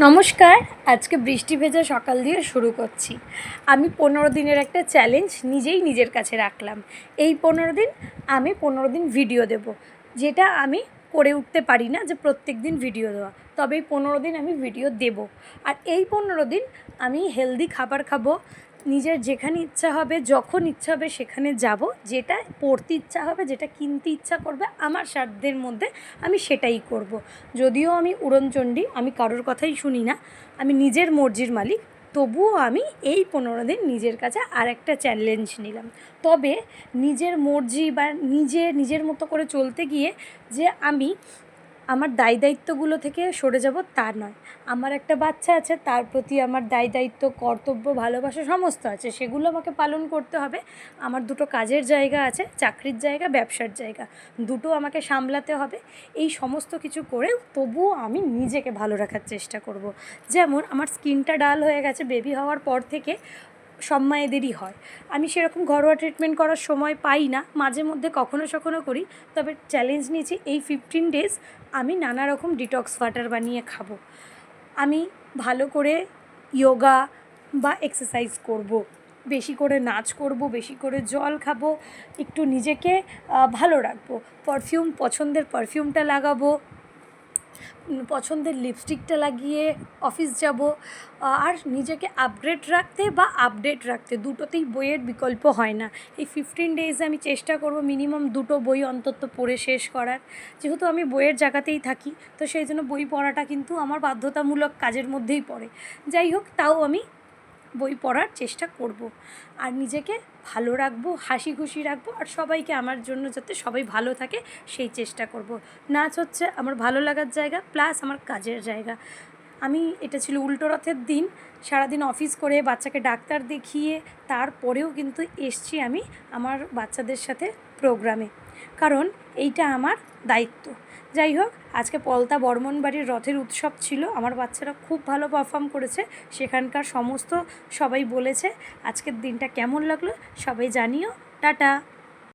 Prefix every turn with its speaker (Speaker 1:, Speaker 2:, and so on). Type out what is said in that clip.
Speaker 1: নমস্কার। আজকে বৃষ্টি ভেজা সকাল দিয়ে শুরু করছি। আমি 15 দিনের একটা চ্যালেঞ্জ নিজের কাছে রাখলাম। এই 15 দিন আমি 15 দিন ভিডিও দেব, যেটা আমি করে উঠতে পারি না যে প্রত্যেক দিন ভিডিও দেওয়া। তবে এই 15 দিন আমি ভিডিও দেব। আর এই 15 দিন আমি হেলদি খাবার খাবো, নিজের যেখানে ইচ্ছা হবে, যখন ইচ্ছা হবে সেখানে যাব, যেটা পড়তে ইচ্ছা হবে, যেটা কিনতে ইচ্ছা করবে আমার সাধ্যের মধ্যে আমি সেটাই করব। যদিও আমি উড়নচণ্ডী, আমি কারোর কথাই শুনি না, আমি নিজের মর্জির মালিক, তবুও আমি এই 15 দিন নিজের কাছে আরেকটা চ্যালেঞ্জ নিলাম। তবে নিজের মর্জি বা নিজের মতো করে চলতে গিয়ে যে আমি আমার দায়িত্বগুলো থেকে সরে যাব তা নয়। আমার একটা বাচ্চা আছে, তার প্রতি আমার দায়িত্ব, কর্তব্য, ভালোবাসা সমস্ত আছে, সেগুলো আমাকে পালন করতে হবে। আমার দুটো কাজের জায়গা আছে, চাকরির জায়গা, ব্যবসার জায়গা, দুটো আমাকে সামলাতে হবে। এই সমস্ত কিছু করেও তবুও আমি নিজেকে ভালো রাখার চেষ্টা করব। যেমন আমার স্কিনটা ডাল হয়ে গেছে বেবি হওয়ার পর থেকে, সব মায়েদেরই হয়। আমি সেরকম ঘরোয়া ট্রিটমেন্ট করার সময় পাই না, মাঝে মধ্যে কখনো করি। তবে চ্যালেঞ্জ নিয়েছি এই 15 ডেজ আমি নানা রকম ডিটক্স ওয়াটার বানিয়ে খাবো। আমি ভালো করে যোগা বা এক্সারসাইজ করব, বেশি করে নাচ করব, বেশি করে জল খাবো, একটু নিজেকে ভালো রাখবো। পছন্দের পারফিউমটা লাগাবো, পছন্দের লিপস্টিকটা লাগিয়ে অফিস যাব। আর নিজেকে আপডেট রাখতে দুটোতেই বইয়ের বিকল্প হয় না। এই 15 ডেজে আমি চেষ্টা করব মিনিমাম 2টো বই অন্তত পড়ে শেষ করার। যেহেতু আমি বইয়ের জায়গাতেই থাকি, তো সেই জন্য বই পড়াটা কিন্তু আমার বাধ্যতামূলক কাজের মধ্যেই পড়ে। যাই হোক, তাও আমি বই পড়ার চেষ্টা করব। আর নিজেকে ভালো রাখবো, হাসি খুশি রাখবো, আর সবাইকে আমার জন্য যাতে সবাই ভালো থাকে সেই চেষ্টা করব। নাচ হচ্ছে আমার ভালো লাগার জায়গা প্লাস আমার কাজের জায়গা। এটা ছিল উল্টো রথের দিন, সারাদিন অফিস করে বাচ্চাকে ডাক্তার দেখিয়ে তারপরেও কিন্তু এসছি আমি আমার বাচ্চাদের সাথে প্রোগ্রামে, কারণ এইটা আমার দায়িত্ব। যাই হোক, আজকে পলতা বর্মন বাড়ির রথের উৎসব ছিল, আমার বাচ্চারা খুব ভালো পারফর্ম করেছে। সেখানকার সবাই বলেছে আজকের দিনটা কেমন লাগলো সবাই জানিও। টাটা।